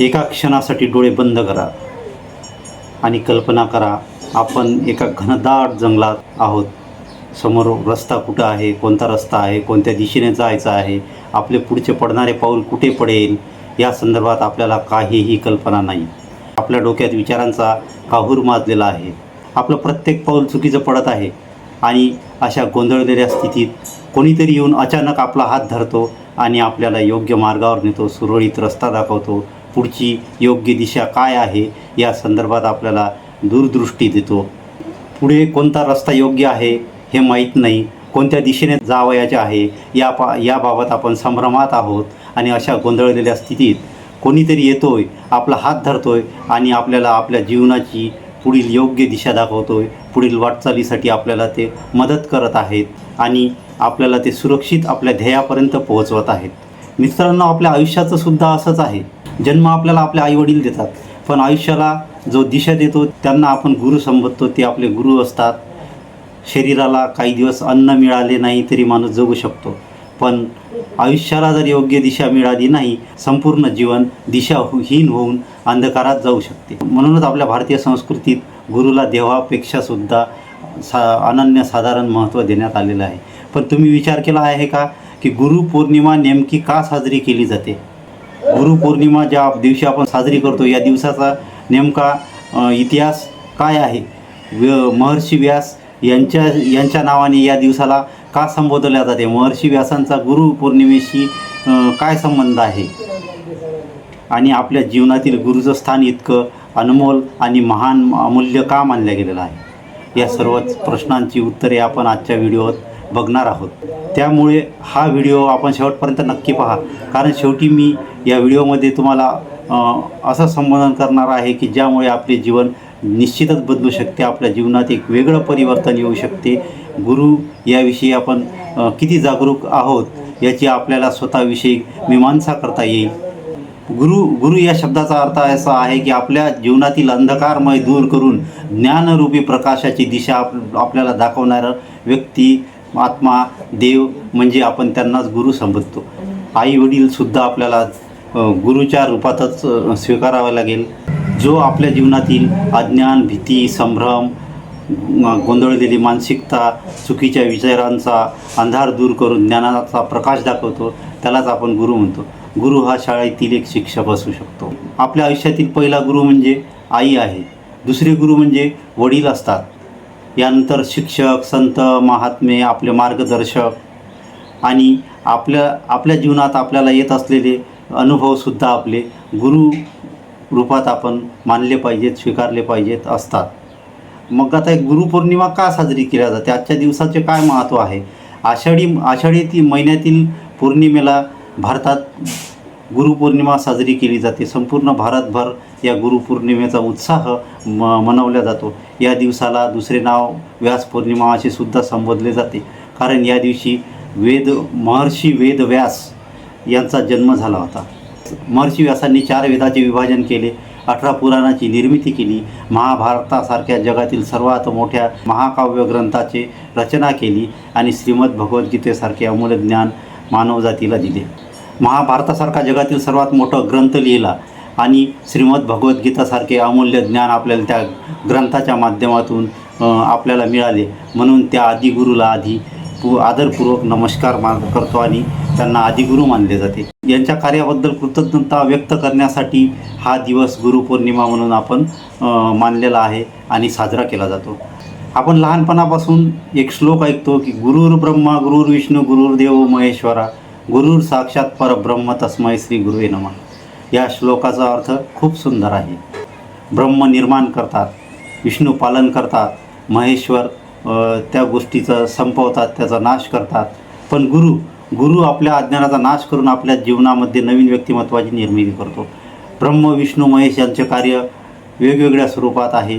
एका क्षणासाठी डोळे बंद करा आणि कल्पना करा, आपण एका घनदाट जंगलात आहोत. समोर रस्ता कुठं आहे, कोणता रस्ता आहे, कोणत्या दिशेने जायचं आहे, आपले पुढचे पडणारे पाऊल कुठे पडेल या संदर्भात आपल्याला काहीही कल्पना नाही. आपल्या डोक्यात विचारांचा काहूर माजलेला आहे. आपलं प्रत्येक पाऊल चुकीचं पडत आहे आणि अशा गोंधळलेल्या स्थितीत कोणीतरी येऊन अचानक आपला हात धरतो आणि आपल्याला योग्य मार्गावर नेतो, सुरळीत रस्ता दाखवतो, पुढची योग्य दिशा काय आहे या संदर्भात आपल्याला दूरदृष्टी देतो. पुढे कोणता रस्ता योग्य आहे हे माहीत नाही, कोणत्या दिशेने जावयाचे आहे याबाबत आपण संभ्रमात आहोत आणि अशा गोंधळलेल्या स्थितीत कोणीतरी येतोय, आपला हात धरतोय आणि आपल्याला आपल्या जीवनाची पुढील योग्य दिशा दाखवतोय, पुढील वाटचालीसाठी आपल्याला ते मदत करत आहेत आणि आपल्याला ते सुरक्षित आपल्या ध्येयापर्यंत पोहोचवत आहेत. मित्रांनो, आपल्या आयुष्याचं सुद्धा असंच आहे. जन्म आपल्याला आपले आईवडील देतात, पण आयुष्याला जो दिशा देतो त्यांना आपण गुरु संबोधतो, ते आपले गुरु असतात. शरीराला काही दिवस अन्न मिळाले नाही तरी माणूस जगू शकतो, पण आयुष्याला जर योग्य दिशा मिळाली नाही, संपूर्ण जीवन दिशाहीन होऊन अंधकारात जाऊ शकते. म्हणूनच आपल्या भारतीय संस्कृतीत गुरुला देवापेक्षासुद्धा अनन्यसाधारण महत्त्व देण्यात आलेलं आहे. पण तुम्ही विचार केला आहे का की गुरुपौर्णिमा नेमकी का साजरी केली जाते? गुरुपौर्णिमा ज्या दिवशी आपण साजरी करतो या दिवसाचा नेमका इतिहास काय आहे? महर्षी व्यास यांच्या नावाने या दिवसाला का संबोधल्या जाते? महर्षी व्यासांचा गुरुपौर्णिमेशी काय संबंध आहे? आणि आपल्या जीवनातील गुरुचं स्थान इतकं अनमोल आणि महान अमूल्य का मानलं गेलेलं आहे? या सर्वच प्रश्नांची उत्तरे आपण आजच्या व्हिडिओत बघणार आहोत. त्यामुळे हा व्हिडिओ आपण शेवटपर्यंत नक्की पहा, कारण शेवटी मी या व्हिडिओमध्ये तुम्हाला असं संबोधन करणार आहे की ज्यामुळे आपले जीवन निश्चितच बदलू शकते, आपल्या जीवनात एक वेगळं परिवर्तन येऊ शकते. गुरु याविषयी आपण किती जागरूक आहोत याची आपल्याला स्वतःविषयी मीमांसा करता येईल. गुरु या शब्दाचा अर्थ असा आहे की आपल्या जीवनातील अंधकारमय दूर करून ज्ञानरूपी प्रकाशाची दिशा आपल्याला दाखवणारा व्यक्ती, आत्मा, देव म्हणजे आपण त्यांनाच गुरु संबोधतो. आई वडीलसुद्धा आपल्याला गुरुच्या रूपातच स्वीकारावं लागेल. जो आपल्या जीवनातील अज्ञान, भीती, संभ्रम, गोंधळलेली मानसिकता, चुकीच्या विचारांचा अंधार दूर करून ज्ञानाचा प्रकाश दाखवतो, त्यालाच आपण गुरु म्हणतो. गुरु हा शाळेतील एक शिक्षक असू शकतो. आपल्या आयुष्यातील पहिला गुरु म्हणजे आई आहे, दुसरे गुरु म्हणजे वडील असतात, यानंतर शिक्षक, संत, महात्मे, आपले मार्गदर्शक आणि आपल्या जीवनात आपल्याला येत असलेले अनुभवसुद्धा आपले गुरु रूपात आपण मानले पाहिजेत, स्वीकारले पाहिजेत असतात. मग आता एक गुरुपौर्णिमा का साजरी केली जाते? आजच्या दिवसाचे काय महत्त्व आहे? आषाढी महिन्यातील पौर्णिमेला भारतात गुरुपौर्णिमा साजरी केली जाते. संपूर्ण भारतभर या गुरुपौर्णिमेचा उत्साह मनवला जातो. या दिवसाला दुसरे नाव व्यास पौर्णिमा असे सुद्धा संबोधले जाते, कारण या दिवशी महर्षी वेदव्यास यांचा जन्म झाला होता. महर्षी व्यासांनी 4 वेदाचे विभाजन केले, 18 पुराणाची निर्मिती केली, महाभारतासारख्या जगातील सर्वात मोठ्या महाकाव्य ग्रंथाची रचना केली आणि श्रीमद भगवद्गीतेसारखे अमूल्य ज्ञान मानवजातीला दिले. महाभारतासारखा जगातील सर्वात मोठा ग्रंथ लिहिला आणि श्रीमद भगवद्गीतासारखे अमूल्य ज्ञान आपल्याला त्या ग्रंथाच्या माध्यमातून आपल्याला मिळाले. म्हणून त्या आदिगुरूला आदरपूर्वक नमस्कार करतो आणि त्यांना आदिगुरू मानले जाते. यांच्या कार्याबद्दल कृतज्ञता व्यक्त करण्यासाठी हा दिवस गुरुपौर्णिमा म्हणून आपण मानलेला आहे आणि साजरा केला जातो. आपण लहानपणापासून एक श्लोक ऐकतो की गुरुर् ब्रह्मा गुरुर्विष्णू गुरुर्देव महेश्वरा गुरुर साक्षात परब्रह्म तस्मै श्री गुरुवे नमः. या श्लोकाचा अर्थ खूप सुंदर आहे. ब्रह्म निर्माण करतात, विष्णू पालन करतात, महेश्वर त्या गोष्टीचं संपवतात, त्याचा नाश करतात. पण गुरु आपल्या अज्ञानाचा नाश करून आपल्या जीवनामध्ये नवीन व्यक्तिमत्वाची निर्मिती करतो. ब्रह्म, विष्णू, महेश यांचे कार्य वेगवेगळ्या स्वरूपात आहे,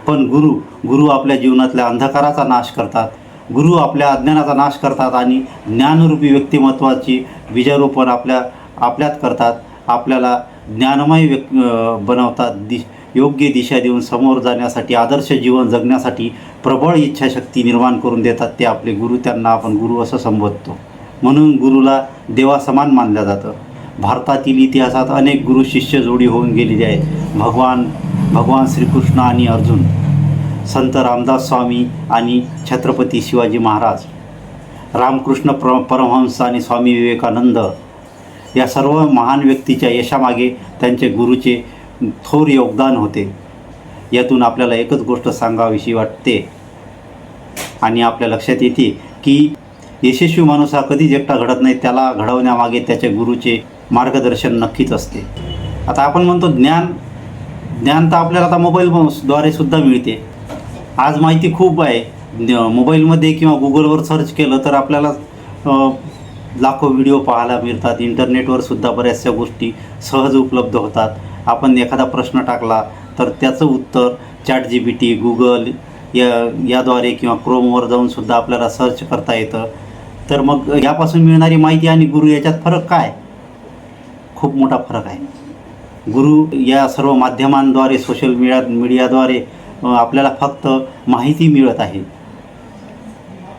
पण गुरु आपल्या जीवनातल्या अंधकाराचा नाश करतात. गुरु आपल्या अज्ञानाचा नाश करतात आणि ज्ञानरूपी व्यक्तिमत्वाची बीजारोपण आपल्यात करतात. आपल्याला ज्ञानमय बनवतात. योग्य दिशा देऊन समोर जाण्यासाठी, आदर्श जीवन जगण्यासाठी प्रबळ इच्छाशक्ती निर्माण करून देतात ते आपले गुरु. त्यांना आपण गुरु असं संबोधतो. म्हणून गुरुला देवासमान मानलं जातं. भारतातील इतिहासात अनेक गुरु शिष्य जोडी होऊन गेलेली आहेत. भगवान श्रीकृष्ण आणि अर्जुन, संत रामदास स्वामी आणि छत्रपती शिवाजी महाराज, रामकृष्ण परमहंस आणि स्वामी विवेकानंद, या सर्व महान व्यक्तीच्या यशामागे त्यांचे गुरुचे थोर योगदान होते. यातून आपल्याला एकच गोष्ट सांगावीशी वाटते आणि आपल्या लक्षात येते की यशस्वी माणूस हा कधीच एकटा घडत नाही, त्याला घडवण्यामागे त्याच्या गुरुचे मार्गदर्शन नक्कीच असते. आता आपण म्हणतो ज्ञान तर आपल्याला आता मोबाईलद्वारे सुद्धा मिळते. आज माहिती खूप आहे. मोबाईलमध्ये किंवा गुगलवर सर्च केलं तर आपल्याला लाखो व्हिडिओ पाहायला मिळतात. इंटरनेटवर सुद्धा बऱ्याचशा गोष्टी सहज उपलब्ध होतात. आपण एखादा प्रश्न टाकला तर त्याचं उत्तर ChatGPT, गुगल याद्वारे किंवा क्रोमवर जाऊन सुद्धा आपल्याला सर्च करता येतं. तर मग यापासून मिळणारी माहिती आणि गुरु याच्यात फरक काय? खूप मोठा फरक आहे. गुरु या सर्व माध्यमांद्वारे, सोशल मीडियाद्वारे आपल्याला फक्त माहिती मिळत आहे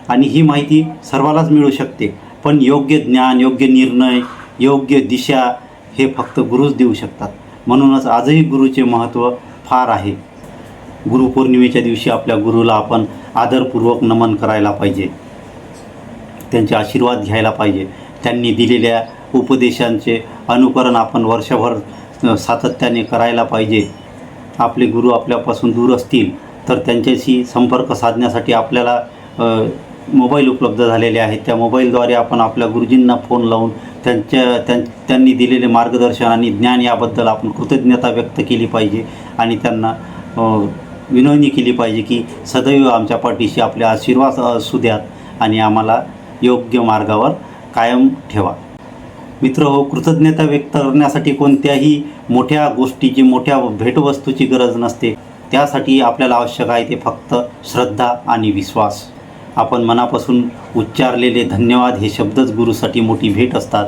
आणि ही माहिती सर्वांनाच मिळू शकते. पण योग्य ज्ञान, योग्य निर्णय, योग्य दिशा हे फक्त गुरुच देऊ शकतात. म्हणूनच आजही गुरुचे महत्त्व फार आहे. गुरुपौर्णिमेच्या दिवशी आपल्या गुरुला आपण आदरपूर्वक नमन करायला पाहिजे, त्यांचे आशीर्वाद घ्यायला पाहिजे. त्यांनी दिलेल्या उपदेशांचे अनुकरण आपण वर्षभर सातत्याने करायला पाहिजे. आपले गुरु आपल्यापासून दूर असतील तर त्यांच्याशी संपर्क साधण्यासाठी आपल्याला मोबाईल उपलब्ध झालेले आहेत. त्या मोबाईलद्वारे आपण आपल्या गुरुजींना फोन लावून त्यांनी दिलेले मार्गदर्शन आणि ज्ञान याबद्दल आपण कृतज्ञता व्यक्त केली पाहिजे आणि त्यांना विनवणी केली पाहिजे की सदैव आमच्या पाठीशी आपले आशीर्वाद असू द्यात आणि आम्हाला योग्य मार्गावर कायम ठेवा. मित्र हो, कृतज्ञता व्यक्त करण्यासाठी कोणत्याही मोठ्या गोष्टीची, मोठ्या भेटवस्तूची गरज नसते. त्यासाठी आपल्याला आवश्यक आहे ते फक्त श्रद्धा आणि विश्वास. आपण मनापासून उच्चारलेले धन्यवाद हे शब्दच गुरुसाठी मोठी भेट असतात.